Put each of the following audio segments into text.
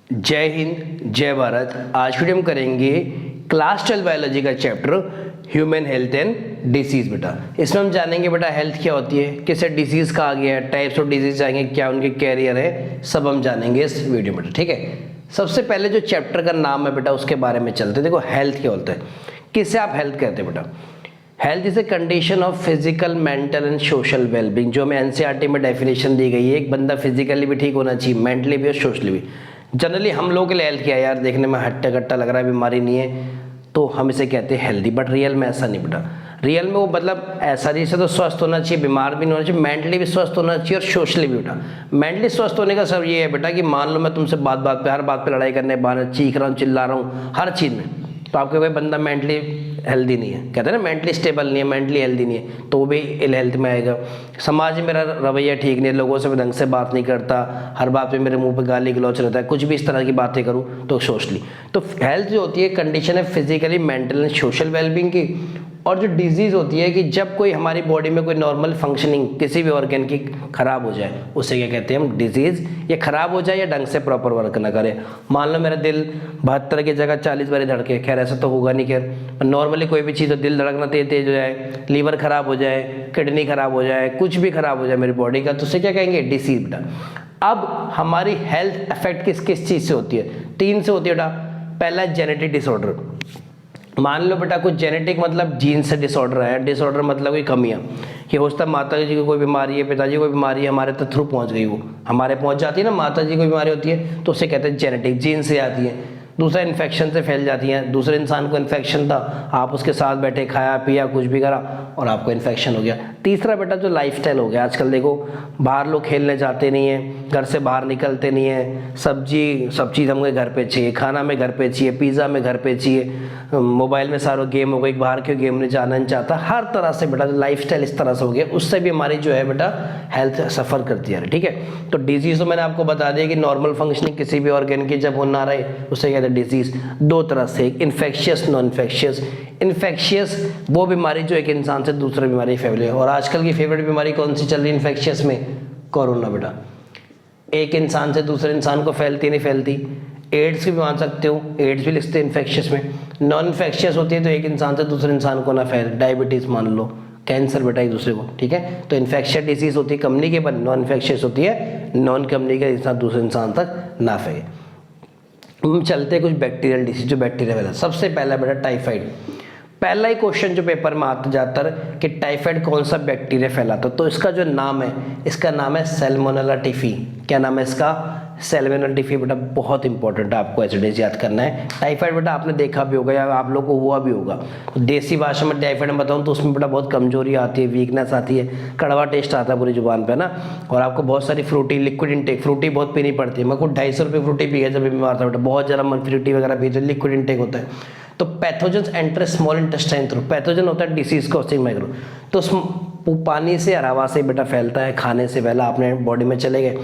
जय हिंद, जय भारत। आज वीडियो हम करेंगे क्लास 12 बायोलॉजी का chapter human health and disease. बेटा इसमें हम जानेंगे बेटा हेल्थ क्या होती है, किसे डिसीज कहा गया है, टाइप्स ऑफ डिजीज आएंगे, क्या उनके कैरियर है, सब हम जानेंगे इस वीडियो में। ठीक है, सबसे पहले जो चैप्टर का नाम है बेटा उसके बारे में चलते हैं। देखो हेल्थ क्या होता है, किसे आप हेल्थ कहते हैं बेटा। Health is a condition of physical, mental and social wellbeing. जो हमें एनसीईआरटी में डेफिनेशन दी गई है, एक बंदा फिजिकली भी ठीक होना चाहिए, मेंटली भी और सोशली भी। जनरली हम लोगों के लिए हेल्थ क्या है यार, देखने में हट्टा कट्टा लग रहा है, बीमारी नहीं है तो हम इसे कहते हैं हेल्दी, बट रियल में ऐसा नहीं बेटा। रियल में वो मतलब ऐसा जैसे तो स्वस्थ होना चाहिए, बीमार भी नहीं होना चाहिए, मेंटली भी स्वस्थ होना चाहिए और सोशली भी बेटा। मेंटली स्वस्थ होने का सब ये है बेटा कि मान लो मैं तुमसे बात बात पे, हर बात पे लड़ाई करने, बाहर चीख रहा हूँ, चिल्ला रहा हूँ हर चीज़ में, तो आपके कोई बंदा मेंटली हेल्दी नहीं है, कहते हैं ना मेंटली स्टेबल नहीं है, मेंटली हेल्दी नहीं है, तो वो भी इल हेल्थ में आएगा। समाज में मेरा रवैया ठीक नहीं है, लोगों से मैं ढंग से बात नहीं करता, हर बात पे मेरे मुंह पे गाली गलौच रहता है, कुछ भी इस तरह की बातें करूँ तो सोशली। तो हेल्थ जो होती है कंडीशन है physically, mental and social wellbeing की। और जो डिजीज़ होती है कि जब कोई हमारी बॉडी में कोई नॉर्मल फंक्शनिंग किसी भी ऑर्गन की खराब हो जाए, उसे क्या कहते हैं हम, डिजीज़। ये खराब हो जाए या ढंग से प्रॉपर वर्क ना करे। मान लो मेरा दिल 72 की जगह 40 बार धड़के, खैर ऐसा तो होगा नहीं, खैर नॉर्मली कोई भी चीज़, तो दिल धड़कना तेज हो जाए, लीवर खराब हो जाए, किडनी खराब हो जाए, कुछ भी खराब हो जाए मेरी बॉडी का, तो उसे क्या कहेंगे, डिसीज बेटा। अब हमारी हेल्थ अफेक्ट किस किस चीज़ से होती है, 3 से होती है बेटा। पहला जेनेटिक डिसऑर्डर। मान लो बेटा कुछ जेनेटिक मतलब जीन से डिसऑर्डर है, डिसऑर्डर मतलब कोई कमियां, कि हो सकता है माता जी को कोई बीमारी है, पिताजी को कोई बीमारी है, हमारे तक थ्रू पहुंच गई, वो हमारे पहुंच जाती है ना, माता जी को बीमारी होती है तो उसे कहते हैं जेनेटिक, जीन से आती है। दूसरा इन्फेक्शन से फैल जाती हैं, दूसरे इंसान को इन्फेक्शन था, आप उसके साथ बैठे, खाया पिया कुछ भी करा और आपको इन्फेक्शन हो गया। तीसरा बेटा जो लाइफस्टाइल हो गया, आजकल देखो बाहर लोग खेलने जाते नहीं हैं, घर से बाहर निकलते नहीं हैं, सब्जी सब चीज़ हमें घर पे चाहिए, खाना में घर पे चाहिए, पिज़्ज़ा में घर पे चाहिए, मोबाइल में सारा गेम हो गई, बाहर के गेम नहीं जाना नहीं चाहता, हर तरह से बेटा लाइफस्टाइल इस तरह से हो गया, उससे भी हमारी जो है बेटा हेल्थ सफ़र करती है। ठीक है, तो डिजीज़ तो मैंने आपको बता दिया कि नॉर्मल फंक्शनिंग किसी भी ऑर्गन की जब हो ना रहे उसे कहते हैं डिजीज। दो तरह से, एक इन्फेक्शियस, नॉन इन्फेक्शियस। इन्फेक्शियस वो बीमारी जो एक इंसान से दूसरे बीमारी फैले, और आजकल की फेवरेट बीमारी कौन सी चल रही है इन्फेक्शियस में, कोरोना बेटा। एक इंसान से दूसरे इंसान को फैलती नहीं फैलती। एड्स भी मान सकते हो, एड्स भी लिखते हैं इन्फेक्शियस में। नॉन इन्फेक्शियस होती है तो एक इंसान से दूसरे इंसान को ना फैले, डायबिटीज मान लो, कैंसर बेटा एक दूसरे को। ठीक है, तो इन्फेक्शियस डिजीज होती है कम्युनिकेबल, नॉन इन्फेक्शियस होती है नॉन कम्युनिकेबल, इंसान दूसरे इंसान तक ना फैले। हम चलते हैं कुछ बैक्टीरियल डिसीज, जो बैक्टीरिया वाला। सबसे पहला बेटा टाइफाइड। पहला ही क्वेश्चन जो पेपर में आता जाता है कि टाइफाइड कौन सा बैक्टीरिया फैलाता है, तो इसका जो नाम है, इसका नाम है सैल्मोनेला टाइफी। क्या नाम है इसका, सैल्मोनेला टाइफी बेटा। बहुत इंपॉर्टेंट है, आपको एसिडिटी याद करना है। टाइफाइड बेटा आपने देखा भी होगा या आप लोग को हुआ भी होगा, तो देसी भाषा में टाइफाइड में बताऊँ तो उसमें बेटा बहुत कमजोरी आती है, वीकनेस आती है, कड़वा टेस्ट आता है पूरी जुबान पे ना, और आपको बहुत सारी फ्रूटी, लिक्विड इनटेक, फ्रूटी बहुत पीनी पड़ती है। मैं कुछ 250 रुपये फ्रूटी पी गया जब बीमार था बेटा, बहुत ज़्यादा मन फ्रूटी वगैरह पी, तो लिक्विड इनटेक होता है। तो pathogen enter small intestine through, pathogen होता है डिसीज कॉजिंग माइक्रो, तो पानी से और हवा से बेटा फैलता है, खाने से पहले आपने बॉडी में चले गए।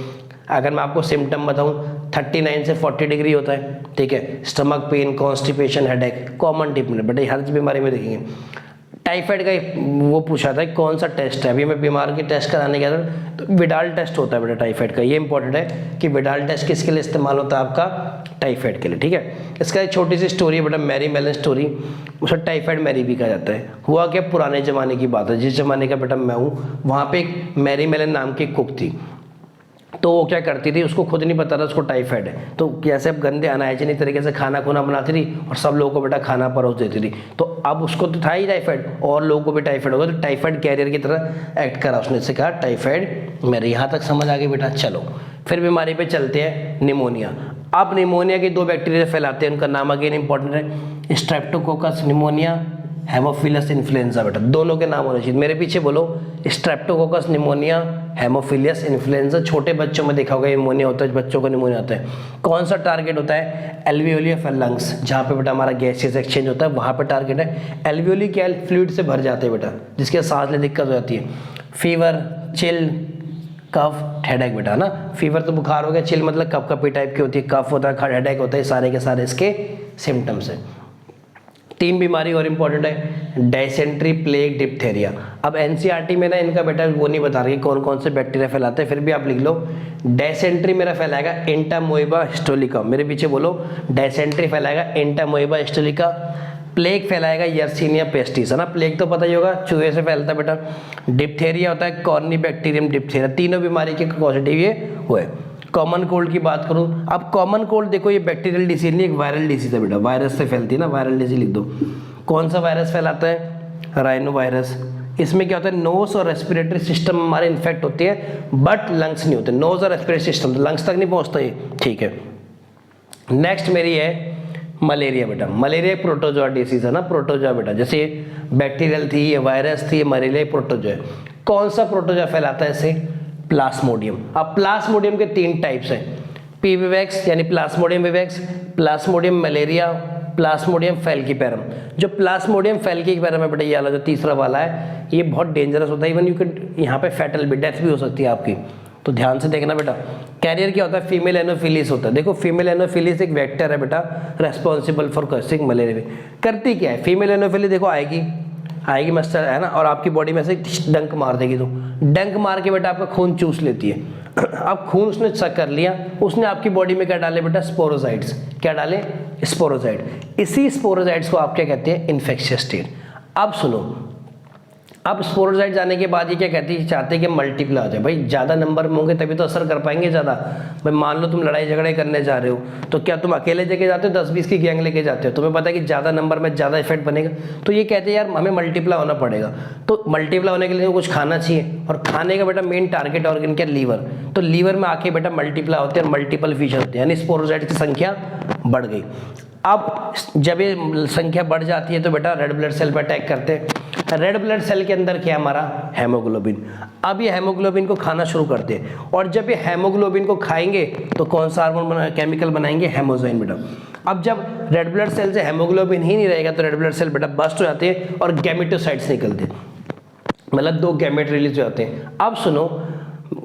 अगर मैं आपको सिम्टम बताऊं, 39 से 40 डिग्री होता है, ठीक है, stomach pain, constipation, headache, common tip बेटा हर बीमारी में देखेंगे। टाइफाइड का वो पूछा था कौन सा टेस्ट है, अभी मैं बीमार की टेस्ट कराने गया था, तो विडाल टेस्ट होता है बेटा टाइफाइड का। ये इंपॉर्टेंट है कि विडाल टेस्ट किसके लिए इस्तेमाल होता है, आपका टाइफाइड के लिए। ठीक है, इसका एक छोटी सी स्टोरी है बेटा, मैरी मेलन स्टोरी, उसे टाइफाइड मैरी भी कहा जाता है। हुआ क्या, पुराने ज़माने की बात है, जिस ज़माने का बेटा मैं हूँ, वहाँ पे एक मैरी मेलन नाम की कुक थी, तो वो क्या करती थी, उसको खुद नहीं पता था उसको टाइफाइड है, तो कैसे अब गंदे अनहाइजीनिक तरीके से खाना खुना बनाती थी और सब लोगों को बेटा खाना परोस देती थी। तो अब उसको तो था ही टाइफाइड और लोगों को भी टाइफाइड होगा, तो टाइफाइड कैरियर की तरह एक्ट करा उसने, से कहा टाइफाइड मेरे। यहाँ तक समझ आ गई बेटा। चलो फिर बीमारी पे चलते हैं, निमोनिया। अब निमोनिया के 2 बैक्टीरिया फैलाते हैं, उनका नाम अगेन इंपॉर्टेंट है, स्ट्रेप्टोकोकस निमोनिया, हेमोफिलस इन्फ्लुएंजा बेटा, दोनों के नाम होने चाहिए। मेरे पीछे बोलो, स्ट्रेप्टोकोकस निमोनिया, हेमोफिलियस इन्फ्लुएंजा। छोटे बच्चों में देखा होगा निमोनिया होता है, बच्चों को निमोनिया होता है। कौन सा टारगेट होता है, एल्वियोली ऑफ लंग्स, जहाँ पे बेटा हमारा गैसेस एक्सचेंज होता है, वहाँ पे टारगेट है। एल्वियोली क्या है, फ्लूइड से भर जाते हैं बेटा, जिसके सांस लेने दिक्कत हो जाती है। फीवर, चिल, कफ, हेडेक बेटा ना। फीवर तो बुखार हो गया, चिल मतलब कफ कपी टाइप की होती है, कफ होता है, हेडेक होता है, सारे के सारे इसके सिम्टम्स है। 3 बीमारी और इंपॉर्टेंट है, डायसेंट्री, प्लेग, डिप्थेरिया। अब एनसीईआरटी में ना इनका बेटा वो नहीं बता रही कौन कौन से बैक्टीरिया फैलाते हैं, फिर भी आप लिख लो। डायसेंट्री मेरा फैलाएगा एंटामोएबा हिस्टोलिका, मेरे पीछे बोलो, डायसेंट्री फैलाएगा एंटामोएबा हिस्टोलिका। प्लेग फैलाएगा यर्सीनिया पेस्टिस, है ना, प्लेग तो पता ही होगा, चूहे से फैलता है बेटा। डिप्थेरिया होता है कॉर्निबैक्टीरियम डिप्थेरिया। तीनों बीमारी के पॉजिटिव ये हुए। कॉमन कोल्ड की बात करूं, अब कॉमन कोल्ड देखो ये बैक्टीरियल डिसीज नहीं, एक वायरल डिसीज है बेटा, वायरस से फैलती है ना, वायरल डिसीज लिख दो। कौन सा वायरस फैलाता है? Rhino virus. इसमें क्या होता है, नोज और रेस्पिरेटरी सिस्टम हमारे इन्फेक्ट होती है, बट लंग्स नहीं होते। नोज और रेस्पिरेटरी सिस्टम तो लंग्स तक नहीं पहुंचता ये, ठीक है। नेक्स्ट मेरी है मलेरिया बेटा। मलेरिया एक प्रोटोजोआ डिसीज है ना, प्रोटोजोआ बेटा, जैसे बैक्टीरियल थी, ये वायरस थी, मलेरिया प्रोटोजोआ है। कौन सा प्रोटोजोआ फैलाता है इसे? प्लाज्मोडियम। अब प्लाज्मोडियम के 3 टाइप्स हैं, पी विवैक्स यानी Plasmodium vivax, Plasmodium malaria, Plasmodium falciparum. जो प्लाज्मोडियम फैल्कीपेरम है बेटा, ये वाला जो तीसरा वाला है, ये बहुत डेंजरस होता है, इवन यू कैन यहाँ पे फैटल भी, डेथ भी हो सकती है आपकी, तो ध्यान से देखना बेटा। कैरियर क्या होता है? फीमेल एनोफिलीज होता है। देखो फीमेल एनोफिलीज एक वेक्टर है बेटा, रेस्पॉन्सिबल फॉर कॉजिंग मलेरिया। करती क्या है फीमेल एनोफिलीज? देखो आएगी मस्टर है ना, और आपकी बॉडी में से डंक मार देगी, तो डंक मार के बेटा आपका खून चूस लेती है। अब खून उसने चेक कर लिया, उसने आपकी बॉडी में क्या डाले बेटा? स्पोरोजाइट्स। क्या डाले? स्पोरोजाइट। इसी स्पोरोजाइट्स को आप क्या कहते हैं? Infectious state. अब सुनो, अब स्पोरोजाइट जाने के बाद ये क्या कहती है, चाहते हैं कि मल्टीप्लाई हो जाए। भाई ज़्यादा नंबर में होंगे तभी तो असर कर पाएंगे ज़्यादा। भाई मान लो तुम लड़ाई झगड़े करने जा रहे हो, तो क्या तुम अकेले लेके जाते हो 10-20 की गैंग लेके जाते हो? तुम्हें पता है कि ज़्यादा नंबर में ज़्यादा इफेक्ट बनेगा, तो ये कहते हैं यार हमें मल्टीप्लाई होना पड़ेगा। तो मल्टीप्लाई होने के लिए कुछ खाना चाहिए, और खाने का बेटा मेन टारगेट ऑर्गन क्या? लीवर। तो लीवर में आके बेटा मल्टीप्लाई होते हैं, मल्टीपल फीचर होते हैं, यानी स्पोरोजाइट की संख्या बढ़ गई। अब जब ये संख्या बढ़ जाती है तो बेटा रेड ब्लड सेल पर अटैक करते हैं। रेड ब्लड सेल के अंदर क्या हमारा? हेमोग्लोबिन। अब ये हेमोग्लोबिन को खाना शुरू करते हैं, और जब ये हेमोग्लोबिन को खाएंगे तो कौन सा हार्मोन केमिकल बनाएंगे? हेमोजाइन बेटा। अब जब रेड ब्लड सेल से हेमोग्लोबिन ही नहीं रहेगा तो रेड ब्लड सेल बेटा बस्ट हो जाते हैं और गैमेटोसाइट्स निकलते हैं, मतलब 2 गैमेट रिलीज हो जाते हैं। अब सुनो,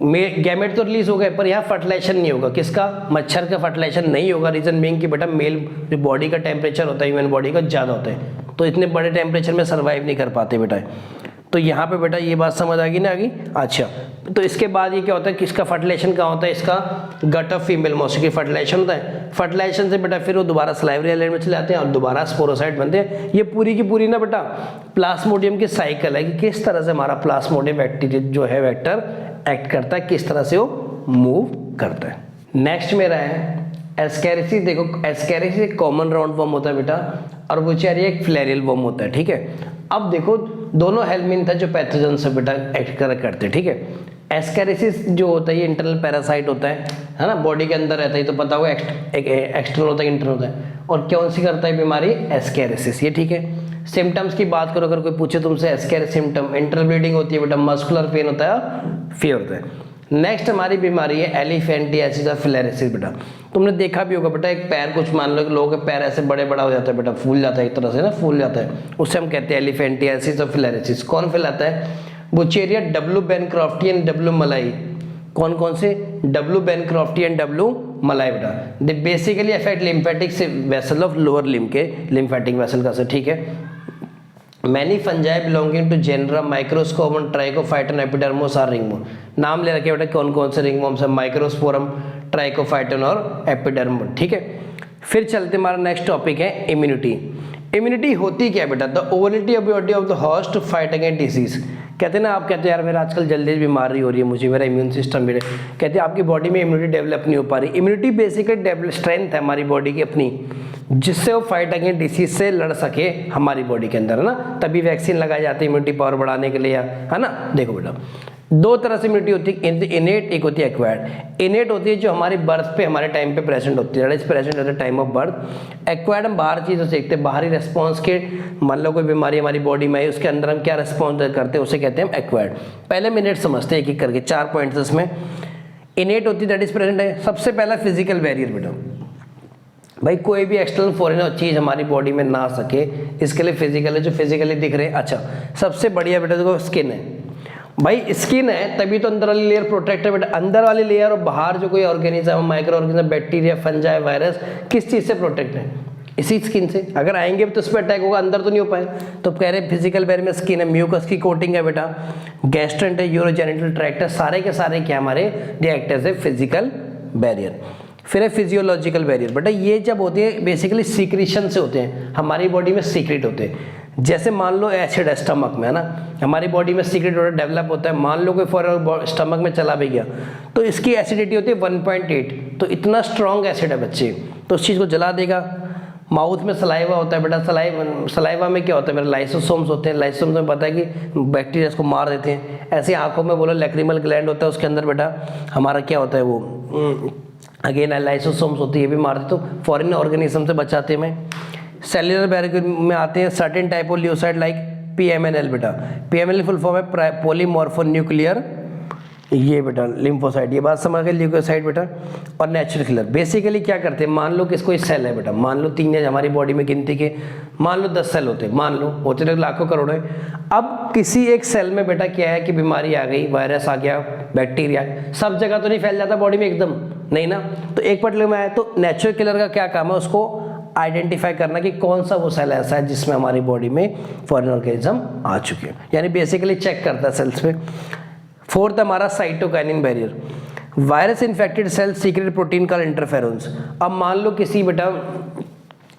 गैमेट तो रिलीज हो गए, पर यहाँ फर्टिलाइजेशन नहीं होगा। किसका? मच्छर का फर्टिलाइजेशन नहीं होगा। रीजन बीइंग कि बेटा मेल जो बॉडी का टेम्परेचर होता है ह्यूमन बॉडी का ज़्यादा होता है, तो इतने बड़े टेम्परेचर में सर्वाइव नहीं कर पाते बेटा। तो यहाँ पे बेटा ये बात समझ आ गई ना आगे। अच्छा, तो इसके बाद ये क्या होता है, किसका फर्टिलाइजेशन कहाँ होता है? इसका गट ऑफ फीमेल मॉस्की फर्टिलाइजेशन होता है। फर्टिलाइजेशन से बेटा फिर वो दोबारा सलाइवरी ग्लैंड में चले जाते हैं और दोबारा स्पोरोसाइट बनते हैं। ये पूरी की पूरी ना बेटा प्लाज्मोडियम की साइकिल है कि किस तरह से हमारा प्लाज्मोडियम बैक्टीरिया जो है वेक्टर एक्ट करता है, किस तरह से वो मूव करता है। नेक्स्ट मेरा है एस्कैरिसीस। देखो एस्कैरिसीस एक कॉमन राउंड वर्म होता है बेटा, और वुचेरिया एक फ्लेरियल वर्म होता है, ठीक है। अब देखो दोनों हेल्मिंथ है जो पैथोजन से बेटा एक्ट करते हैं, ठीक है। एस्कैरिसीस जो होता है ये इंटरनल पैरासाइट होता है ना, बॉडी के अंदर रहता है, तो पता होगा एक्सटर्नल होता है, इंटरनल होता है। और कौन सी करता है बीमारी? एस्कैरिसीस, ये ठीक है। सिम्टम्स की बात करो, अगर कोई पूछे तुमसे एस्कैरिस सिम्टम, इंटरनल ब्लीडिंग होती है बेटा, मस्कुलर पेन होता है, फीवर होता है। नेक्स्ट हमारी बीमारी है एलिफेंटियासिस और फिलेरियासिस बेटा। तुमने देखा भी होगा बेटा, एक पैर कुछ मान लो कि लोगों के पैर ऐसे बड़े बड़ा हो जाता है बेटा, फूल जाता है एक तरह से ना, फूल जाता है, उससे हम कहते हैं एलिफेंटियासिस और फिलेरियासिस। कौन फैलाता है? बुचेरिया, डब्ल्यू बैनक्रॉफ्टी एंड डब्ल्यू मलाई। कौन कौन से? W bancrofti and W malayi बेटा। They basically affect lymphatic vessel of lower limb के लिम्फेटिक वेसल का से, ठीक है। Many fungi belonging to genera Microsporum, Trichophyton, Epidermophyton और रिंगवर्म। नाम ले रखे बेटा कौन कौन से रिंगवर्म्स है? माइक्रोस्पोरम, ट्राइकोफाइटन और एपिडर्म, ठीक है। फिर चलते हमारा नेक्स्ट टॉपिक है इम्यूनिटी। इम्यूनिटी होती क्या बेटा? The ability of body of the host to fight against disease. कहते हैं ना, आप कहते हैं यार मेरा आजकल जल्दी बीमारी हो रही है, मुझे मेरा इम्यून सिस्टम मेरे, कहते हैं आपकी बॉडी में इम्यूनिटी डेवलप नहीं हो पा रही। इम्यूनिटी बेसिकली स्ट्रेंथ है हमारी बॉडी की अपनी, जिससे वो फाइट अगेंस्ट डिसीज से लड़ सके हमारी बॉडी के अंदर, है ना। तभी वैक्सीन लगाई जाती है इम्यूनिटी पावर बढ़ाने के लिए, है ना। देखो बेटा 2 तरह से इम्यूनिटी होती है, इनेट, एक होती है एक्वायर्ड। इनेट होती है जो हमारी बर्थ पे हमारे टाइम पे प्रेजेंट होती है, प्रेजेंट होता है टाइम ऑफ बर्थ। एक्वायर्ड हम बाहर चीज़ों से देखते हैं, बाहरी रेस्पॉन्स के, मान लो कोई बीमारी हमारी बॉडी में आई, उसके अंदर हम क्या रेस्पॉन्स करते हैं उसे कहते हैं हम एक्वायर्ड। पहले मिनट समझते हैं एक एक करके, 4 पॉइंट्स इसमें। इनेट होती है दैट इज प्रेजेंट है, सबसे पहला फिजिकल बैरियर बेटा, भाई कोई भी एक्सटर्नल फॉरेन चीज हमारी बॉडी में ना आ सके, इसके लिए फिजिकल है, जो फिजिकली दिख रहे हैं। अच्छा, सबसे बढ़िया बेटा देखो स्किन है, भाई स्किन है तभी तो अंदर वाली लेयर प्रोटेक्ट है बेटा। अंदर वाली लेयर और बाहर जो कोई organism, micro organism, bacteria, fungi, virus, किस चीज से प्रोटेक्ट है? इसी स्किन से। अगर आएंगे तो उस पर अटैक होगा, अंदर तो नहीं हो पाए। तो कह रहे फिजिकल बैरियर में स्किन है, म्यूकस की कोटिंग है बेटा, गैस्ट्रेंट है, यूरोजेनिटल ट्रैक्ट है, सारे के सारे क्या हमारे react as a physical barrier. फिर है फिजियोलॉजिकल बैरियर। बेटा ये जब होते हैं बेसिकली सीक्रेशन से होते हैं, हमारी बॉडी में सीक्रेट होते हैं। जैसे मान लो एसिड है स्टमक में, है ना, हमारी बॉडी में सीक्रेट ऑर्डर डेवलप होता है। मान लो कोई फॉर स्टमक में चला भी गया तो इसकी एसिडिटी होती है 1.8, तो इतना स्ट्रॉन्ग एसिड है बच्चे, तो उस चीज़ को जला देगा। माउथ में सलाइवा होता है बेटा, सलाइवा में क्या होता है, मेरे लाइसोसोम्स होते हैं। लाइसोसोम्स में पता है कि बैक्टीरिया को मार देते हैं। ऐसे आंखों में बोलो लैक्रिमल ग्लैंड होता है, उसके अंदर बेटा हमारा क्या होता है वो अगेन लाइसोसोम्स होती है, ये भी मार देते, तो फॉरेन ऑर्गेनिज्म से बचाते हैं। सेल्युलर बैरियर में आते हैं certain type of leucocyte like PMNL बेटा। PMNL फुल फॉर्म है पॉलीमॉर्फोन्यूक्लियर, ये बेटा लिम्फोसाइट, ये बात समझ गए, ल्यूकोसाइट बेटा। और नेचुरल किलर बेसिकली क्या करते हैं, मान लो कि कोई सेल है बेटा, मान लो 3 है हमारी बॉडी में गिनती के, मान लो 10 सेल होते हैं, मान लो होते तो लाखों करोड़ों है। अब किसी एक सेल में बेटा क्या है कि बीमारी आ गई, वायरस आ गया, बैक्टीरिया, सब जगह तो नहीं फैल जाता बॉडी में एकदम, नहीं ना, तो एक पर्टिकुलर में आया। तो नेचुरल किलर का क्या काम है, उसको आइडेंटिफाई करना कि कौन सा वो सेल ऐसा है जिसमें हमारी बॉडी में फॉरेन ऑर्गेनिज्म आ चुके हैं, यानी बेसिकली चेक करता है सेल्स में। फोर्थ हमारा cytokinin barrier. Virus infected cell secret protein का इंटरफेरेंस। अब मान लो किसी बेटा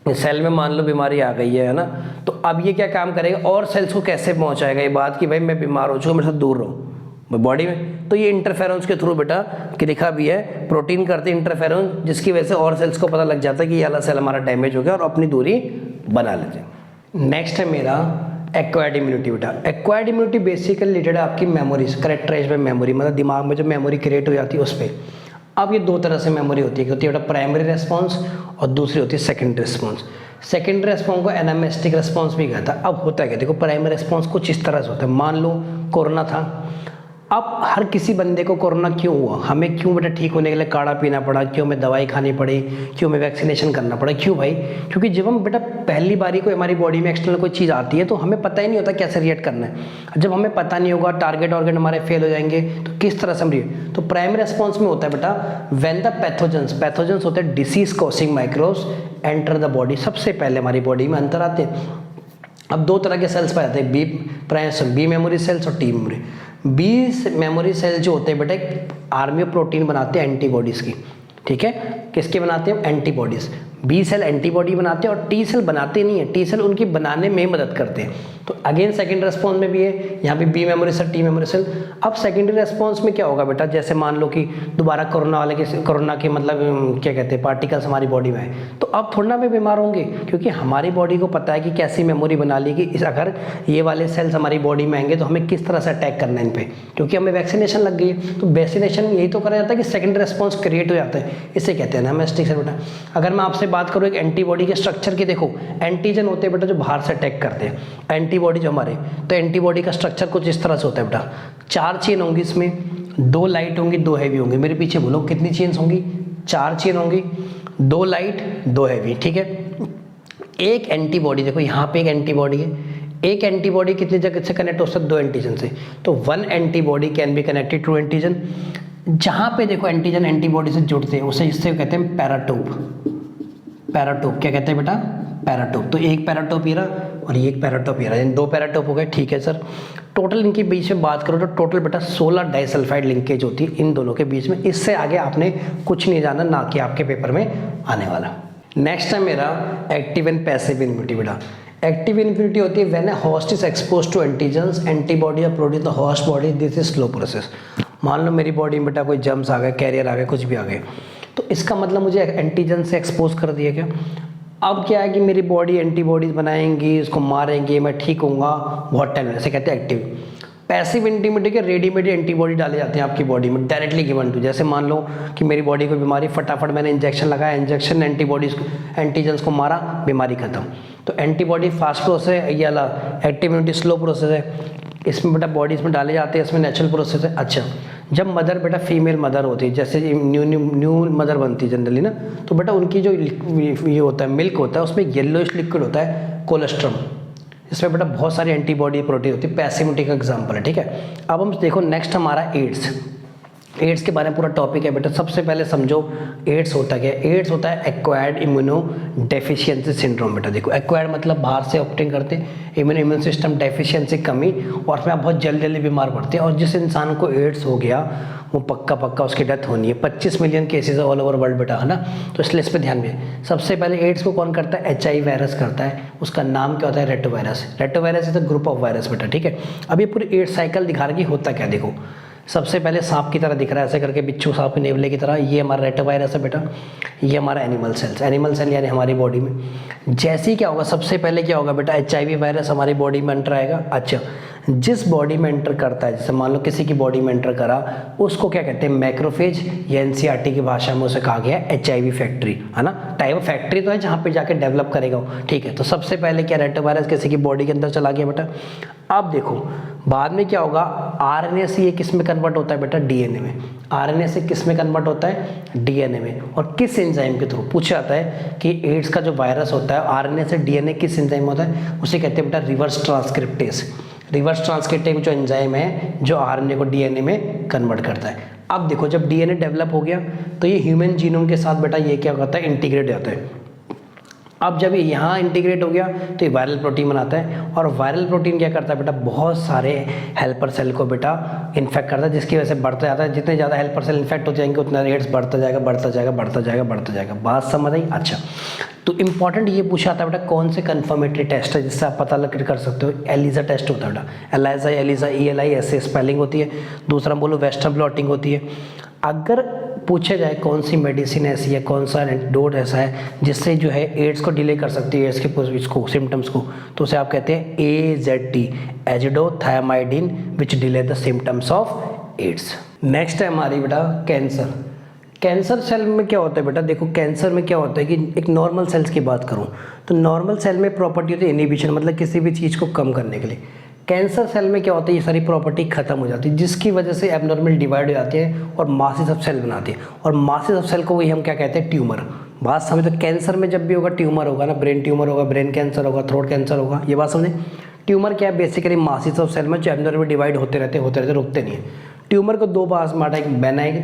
सेल में मान लो बीमारी आ गई है ना, तो अब ये क्या काम करेगा और सेल्स को कैसे पहुंचाएगा ये बात कि भाई मैं बीमार हो चुका, मेरे से दूर रहो बॉडी में। तो ये इंटरफेरेंस के थ्रू बेटा कि लिखा भी है, प्रोटीन करते इंटरफेरेंस, जिसकी वजह से और सेल्स को पता लग जाता है कि ये वाला सेल हमारा डैमेज हो गया और अपनी दूरी बना लेते हैं। नेक्स्ट है मेरा एक्वायर्ड इम्यूनिटी बेटा। एक्वायर्ड इम्यूनिटी बेसिकली रिलेटेड है आपकी मेमोरीज, करेक्टराइज बाय मेमोरी, मतलब दिमाग में जो मेमोरी क्रिएट हो जाती है उस पर। अब ये 2 तरह से मेमोरी होती है, होती है बेटा प्राइमरी रेस्पॉन्स और दूसरी होती है सेकेंडरी रेस्पॉन्स। सेकेंडरी रेस्पॉन्स को एनामेस्टिक रेस्पॉन्स भी कहता है। अब होता है क्या, देखो प्राइमरी रेस्पॉन्स कुछ इस तरह से होता है, मान लो कोरोना था, अब हर किसी बंदे को कोरोना क्यों हुआ, हमें क्यों बेटा ठीक होने के लिए काढ़ा पीना पड़ा, क्यों हमें दवाई खानी पड़ी, क्यों हमें वैक्सीनेशन करना पड़ा, क्यों भाई, क्योंकि जब हम बेटा पहली बारी को हमारी बॉडी में एक्सटर्नल कोई चीज़ आती है तो हमें पता ही नहीं होता कैसे रिएक्ट करना है। जब हमें पता नहीं होगा, टारगेट ऑर्गन हमारे फेल हो जाएंगे, तो किस तरह से हम रिएक्ट, तो प्राइमरी रेस्पॉन्स में होता है बेटा व्हेन द पैथोजेंस होते हैं disease causing microbes enter the body, सबसे पहले हमारी बॉडी में अंतर आते हैं। अब 2 तरह के सेल्स पाए जाते हैं, बी मेमोरी सेल्स और T memory. B memory cell जो होते हैं बेटा आर्मी ऑफ प्रोटीन बनाते हैं एंटीबॉडीज़ की, ठीक है, किसके बनाते हैं, एंटीबॉडीज़। बी सेल एंटीबॉडी बनाते हैं और टी सेल बनाते नहीं है, टी सेल उनकी बनाने में मदद करते हैं। तो अगेन सेकेंड रेस्पॉन्स में भी है, यहाँ पे B memory cell T memory cell. अब सेकेंडरी रेस्पॉन्स में क्या होगा बेटा, जैसे मान लो कि दोबारा कोरोना के मतलब क्या कहते हैं पार्टिकल्स हमारी बॉडी में आए, तो अब थोड़ा ना भी बीमार होंगे, क्योंकि हमारी बॉडी को पता है कि कैसी मेमोरी बना ली कि अगर ये वाले सेल्स हमारी बॉडी में आएंगे तो हमें किस तरह से अटैक करना है इन पे, क्योंकि हमें वैक्सीनेशन लग गई है। तो वैक्सीनेशन यही तो करा जाता है कि सेकेंडरी रेस्पॉन्स क्रिएट हो जाता है, इसे कहते हैं एनामेस्टिक सेल बेटा। अगर मैं आपसे बात करूँ एक एंटीबॉडी के स्ट्रक्चर की, देखो एंटीजन होते हैं बेटा जो बाहर से अटैक करते हैं, एंटीबॉडी जो हमारे, तो एंटीबॉडी का स्ट्रक्चर कुछ इस तरह से होता है बेटा, 4 चेन होंगी, इसमें 2 लाइट होंगी 2 हैवी होंगी। मेरे पीछे बोलो कितनी चेन्स होंगी, 4 चेन होंगी, 2 लाइट 2 हैवी, ठीक है। एक एंटीबॉडी, देखो यहाँ पे एक एंटीबॉडी है, एक एंटीबॉडी कितनी जगह से कनेक्ट हो सकता है, 2 एंटीजन से, तो 1 antibody can be connected to antigen. जहाँ पे देखो एंटीजन एंटीबॉडी से जुड़ते हैं उसे इससे कहते हैं पैराटोप, क्या कहते हैं बेटा, पैराटोप। तो एक पैराटोप ये रहा और ये एक पैराटोप ये रहा, यानी 2 पैराटोप हो गए, ठीक है सर। टोटल इनके बीच में बात करो तो टोटल बेटा 16 डाइसल्फाइड लिंकेज होती है इन दोनों के बीच में। इससे आगे आपने कुछ नहीं जाना, ना कि आपके पेपर में आने वाला। नेक्स्ट है मेरा एक्टिव एंड पैसिव इम्यूनिटी बेटा। एक्टिव इम्यूनिटी होती है when a host is expose to antigens, antibody are produce the host body, this is slow process. मान लो मेरी बॉडी में बेटा कोई जर्म्स आ गए, कैरियर आ गए, कुछ भी आ गए, तो इसका मतलब मुझे एंटीजन से एक्सपोज कर दिया गया। अब क्या है कि मेरी बॉडी एंटीबॉडीज बनाएंगी, उसको मारेंगे, मैं ठीक होऊंगा बहुत टाइम, ऐसे कहते हैं एक्टिव। पैसिव इम्यूनिटी के रेडीमेड एंटीबॉडी डाले जाते हैं आपकी बॉडी में, डायरेक्टली गिवन टू। जैसे मान लो कि मेरी बॉडी को बीमारी, फटाफट मैंने इंजेक्शन लगाया, इंजेक्शन ने एंटीबॉडीज एंटीजन्स को मारा, बीमारी खत्म। तो एंटीबॉडी फास्ट प्रोसेस है, ये वाला एक्टिव इम्यूनिटी स्लो प्रोसेस है। इसमें बेटा बॉडीज में डाले जाते हैं, इसमें नेचुरल प्रोसेस है। अच्छा, जब मदर बेटा फीमेल मदर होती है, जैसे न्यू मदर बनती है जनरली ना, तो बेटा उनकी जो ये होता है मिल्क होता है, उसमें येलोइश लिक्विड होता है कोलेस्ट्रॉम, इसमें बेटा बहुत सारी एंटीबॉडी प्रोटीन होती है, पैसिव इम्यूनिटी का एग्जाम्पल है, ठीक है। अब हम देखो नेक्स्ट हमारा एड्स। एड्स के बारे में पूरा टॉपिक है बेटा। सबसे पहले समझो एड्स होता क्या है। एड्स होता है एक्वायर्ड इम्यूनो डेफिशिएंसी सिंड्रोम बेटा। देखो एक्वायर्ड मतलब बाहर से ऑप्टेन करते हैं, इम्यून सिस्टम डेफिशिएंसी कमी, और उसमें आप बहुत जल्दी जल्दी बीमार पड़ते हैं। और जिस इंसान को एड्स हो गया वो पक्का उसकी डेथ होनी है। 25 million cases all over world बेटा, है ना। तो इसलिए इस पर ध्यान दें। सबसे पहले एड्स को कौन करता है, HIV वायरस करता है। उसका नाम क्या होता है, retrovirus. Retrovirus is a group of virus बेटा, ठीक है। अब ये पूरी एड्स साइकिल दिखा रहा है कि होता क्या। देखो सबसे पहले सांप की तरह दिख रहा है ऐसे करके, बिच्छू सांप के नेवले की तरह। ये हमारा रेटोवायरस है बेटा। ये हमारा एनिमल सेल्स, एनिमल सेल यानी हमारी बॉडी में। जैसे ही क्या होगा, सबसे पहले क्या होगा बेटा, HIV वायरस हमारी बॉडी में एंटर आएगा। अच्छा, जिस बॉडी में एंटर करता है, जैसे मान लो किसी की बॉडी में एंटर करा, उसको क्या कहते हैं, मैक्रोफेज, या NCERT की भाषा में उसे कहा गया है HIV फैक्ट्री, है ना। टाइप ऑफ फैक्ट्री तो है जहाँ पे जाके डेवलप करेगा वो, ठीक है। तो सबसे पहले क्या, रेटोवायरस किसी की बॉडी के अंदर चला गया बेटा। अब देखो बाद में क्या होगा, RNA से ये किस में कन्वर्ट होता है बेटा, DNA में। RNA से किस में कन्वर्ट होता है, DNA में। और किस एंजाइम के थ्रू, पूछा जाता है कि एड्स का जो वायरस होता है RNA से DNA किस एंजाइम होता है, उसे कहते हैं बेटा रिवर्स ट्रांसक्रिप्टेज। रिवर्स ट्रांसक्रिप्टेज जो एंजाइम है जो RNA को DNA में कन्वर्ट करता है। अब देखो जब DNA डेवलप हो गया तो ये ह्यूमन जीनोम के साथ बेटा ये क्या होता है, इंटीग्रेट हो जाता है। अब जब ये यहाँ इंटीग्रेट हो गया तो ये वायरल प्रोटीन बनाता है। और वायरल प्रोटीन क्या करता है बेटा, बहुत सारे हेल्पर सेल को बेटा इन्फेक्ट करता है, जिसकी वजह से बढ़ता जाता है। जितने ज़्यादा हेल्पर सेल इन्फेक्ट हो जाएंगे उतना एड्स बढ़ता जाएगा। बात समझ आई। अच्छा, तो इंपॉर्टेंट ये पूछा था बेटा कौन से कन्फर्मेटरी टेस्ट है जिससे आप पता लग कर सकते हो। एलिजा टेस्ट होता है बेटा, एलिजा ELISA स्पेलिंग होती है। दूसरा बोलो वेस्टर्न ब्लॉटिंग होती है। अगर पूछा जाए कौन सी मेडिसिन ऐसी है, कौन सा एंटीडोट ऐसा है जिससे जो है एड्स को डिले कर सकती है, एड्स के इसको सिम्टम्स को, तो उसे आप कहते हैं AZT, azidothymidine, which delay the symptoms of AIDS. Next है हमारी बेटा कैंसर। कैंसर सेल में क्या होता है बेटा, देखो कैंसर में क्या होता है कि एक नॉर्मल सेल्स की बात करूं तो नॉर्मल सेल में प्रॉपर्टी होती है इनहिबिशन, मतलब किसी भी चीज़ को कम करने के लिए। कैंसर सेल में क्या होता है, ये सारी प्रॉपर्टी खत्म हो जाती है, जिसकी वजह से एबनॉर्मल डिवाइड हो जाती है और मासेस ऑफ सेल बनाती है। और मासेस ऑफ सेल को वही हम क्या कहते हैं, ट्यूमर। बात समझे। तो कैंसर में जब भी होगा ट्यूमर होगा ना, ब्रेन ट्यूमर होगा, ब्रेन कैंसर होगा, थ्रोट कैंसर होगा, ये बात समझे। ट्यूमर क्या है, बेसिकली मासेस ऑफ सेल में जो एबनॉर्मल डिवाइड होते रहते रुकते नहीं है। ट्यूमर को दो पार्ट बांटा, एक बेनाइन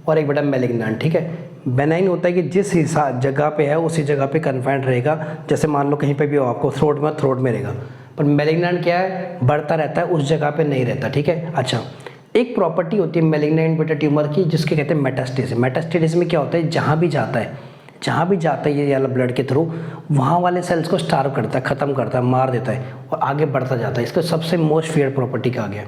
और एक बेटा मैलिग्नेंट, ठीक है। बेनाइन होता है कि जिस जगह पे है उसी जगह पे कन्फाइंड रहेगा, जैसे मान लो कहीं पे भी हो आपको थ्रोट में रहेगा। पर मैलिग्नेंट क्या है, बढ़ता रहता है, उस जगह पे नहीं रहता, ठीक है। अच्छा, एक प्रॉपर्टी होती है मैलिग्नेंट बेटा ट्यूमर की जिसके कहते हैं मेटास्टेसिस। मेटास्टेसिस में क्या होता है, जहाँ भी जाता है ये वाला ब्लड के थ्रू, वहाँ वाले सेल्स को स्टार्व करता है, ख़त्म करता है, मार देता है और आगे बढ़ता जाता है। इसका सबसे मोस्ट फेयर प्रॉपर्टी कहा गया।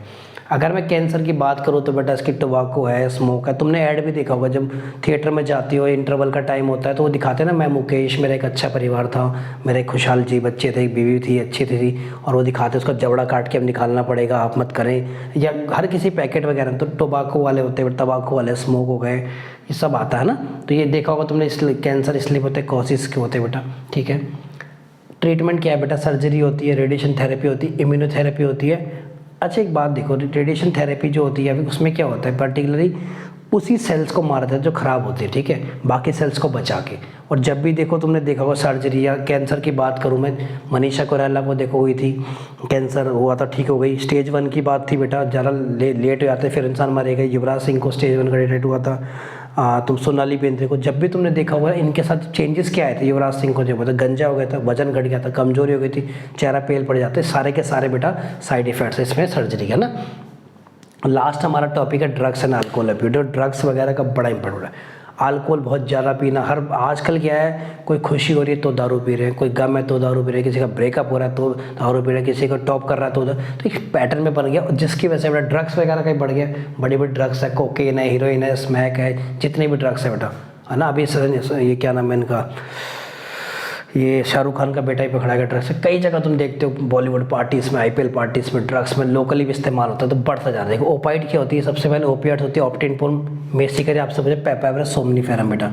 अगर मैं कैंसर की बात करूँ तो बेटा इसकी टोबैको है, स्मोक है। तुमने ऐड भी देखा होगा जब थिएटर में जाती हो, इंटरवल का टाइम होता है तो वो दिखाते हैं ना, मैं मुकेश, मेरा एक अच्छा परिवार था, मेरे खुशहाल जी बच्चे थे, एक बीवी थी अच्छी थी, और वो दिखाते उसका जबड़ा काट के अब निकालना पड़ेगा, आप मत करें। या हर किसी पैकेट वगैरह तो टोबैको वाले होते हैं, तंबाकू वाले, स्मोक हो गए, ये सब आता है ना। तो ये देखा होगा तुमने, इसलिए कैंसर इसलिए होते हैं, कॉसिस के होते हैं बेटा, ठीक है। ट्रीटमेंट क्या है बेटा, सर्जरी होती है, रेडिएशन थेरेपी होती है, इम्यूनोथेरेपी होती है। अच्छा एक बात देखो, रेडिएशन थेरेपी जो होती है उसमें क्या होता है, पर्टिकुलरली उसी सेल्स को मारता है जो ख़राब होते हैं, ठीक है, बाकी सेल्स को बचा के। और जब भी देखो तुमने देखा होगा सर्जरी, या कैंसर की बात करूँ मैं, मनीषा कोइराला को देखो हुई थी, कैंसर हुआ था, ठीक हो गई। स्टेज 1 की बात थी बेटा, ज़्यादा लेट हो जाते फिर इंसान मरेगा। युवराज सिंह को स्टेज 1 का डेट हुआ था। तुम सोनाली बेंद्रे को जब भी तुमने देखा होगा, इनके साथ चेंजेस क्या आए थे। युवराज सिंह को जो होता गंजा हो गया था, वजन घट गया था, कमजोरी हो गई थी, चेहरा पेल पड़ जाते, सारे के सारे बेटा साइड इफेक्ट्स है इसमें सर्जरी का ना। लास्ट हमारा टॉपिक है drugs and alcohol abuse. Drugs वगैरह का बड़ा इंपॉर्टेंट है। अल्कोहल बहुत ज़्यादा पीना, हर आजकल क्या है, कोई खुशी हो रही है तो दारू पी रहे हैं, कोई गम है तो दारू पी रहे हैं, किसी का ब्रेकअप हो रहा है तो दारू पी रहे हैं, किसी का टॉप कर रहा है तो एक पैटर्न में बन गया, जिसकी वजह से बेटा ड्रग्स वगैरह का बढ़ गया। बड़ी बड़ी ड्रग्स है, कोकेन है, हीरोइन है, स्मैक है, जितने भी ड्रग्स है बेटा, है ना। अभी ये क्या नाम है इनका, ये शाहरुख खान का बेटा ही पकड़ा गया ड्रग्स से। कई जगह तुम देखते हो बॉलीवुड पार्टीज़ में, IPL पार्टीज़ में ड्रग्स में लोकली भी इस्तेमाल होता है, तो बढ़ता जा रहा है। देखो ओपाइड क्या होती है, सबसे पहले ओपियाट होती है ऑप्टेनपोन, बेसिकली आप समझे पेपावरस सोमनीफेरम बेटा,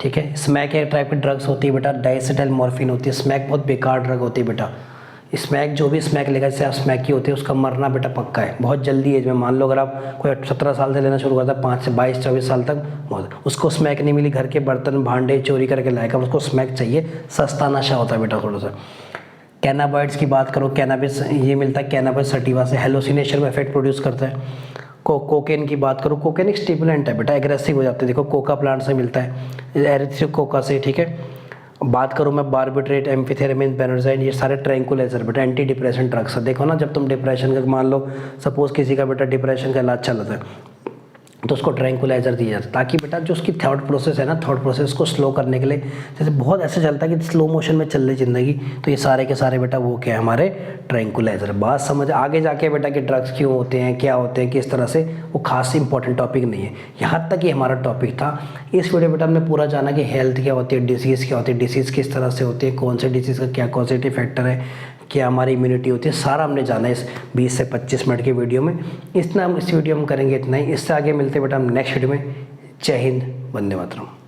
ठीक है। स्मैक एक टाइप की ड्रग्स होती है बेटा, डाइसेटाइल मॉर्फिन होती है। स्मैक बहुत बेकार ड्रग होती है बेटा। स्मैक जो भी स्मैक लेगा, जैसे आप स्मैक की होती है, उसका मरना बेटा पक्का है, बहुत जल्दी एज में। मान लो अगर आप कोई 17 साल से लेना शुरू करता है, 5 से 22-24 साल तक मौत, उसको स्मैक नहीं मिली, घर के बर्तन भांडे चोरी करके लाएगा, उसको स्मैक चाहिए, सस्ता नशा होता है बेटा थोड़ा सा। कैनाबॉइड्स की बात करो, कैनाबिस ये मिलता है कैनाबिस सटिवा से, हेलोसिनेशन में इफेक्ट प्रोड्यूस करता है। कोकेन की बात करूँ, कोकेन एक स्टिमुलेंट है बेटा, एग्रेसिव हो जाते हैं, देखो कोका प्लांट से मिलता है, एरिथ्रो कोका से, ठीक है। बात करूँ मैं बारबिट्रेट, एम्फीथेरेमिन, बेनोजाइन, ये सारे ट्रैंकुलाइजर बेटा एंटी डिप्रेशन ड्रग्स है। देखो ना, जब तुम डिप्रेशन का, मान लो सपोज किसी का बेटा डिप्रेशन का इलाज चल रहा है तो उसको ट्रैंकुलाइजर दिया जाता है, ताकि बेटा जो उसकी थॉट प्रोसेस है ना, थॉट प्रोसेस को स्लो करने के लिए, जैसे बहुत ऐसे चलता है कि स्लो मोशन में चल रही ज़िंदगी, तो ये सारे के सारे बेटा वो क्या है, हमारे ट्रैंकुलाइजर। बात समझ आगे जाके बेटा कि ड्रग्स क्यों होते हैं, क्या होते हैं, किस तरह से, वो खास इंपॉर्टेंट टॉपिक नहीं है, यहाँ तक ही हमारा टॉपिक था। इस वीडियो बेटा हमने पूरा जाना कि हेल्थ क्या होती है, डिसीज़ क्या होती है, डिसीज़ किस तरह से होती है, कौन से डिसीज़ का क्या कॉजेटिव फैक्टर है, क्या हमारी इम्यूनिटी होती है, सारा हमने जाना है इस 20 से 25 मिनट की वीडियो में। इतना हम इस वीडियो में करेंगे, इतना ही। इससे आगे मिलते हैं बेटा हम नेक्स्ट वीडियो में। जय हिंद, वंदे मातरम।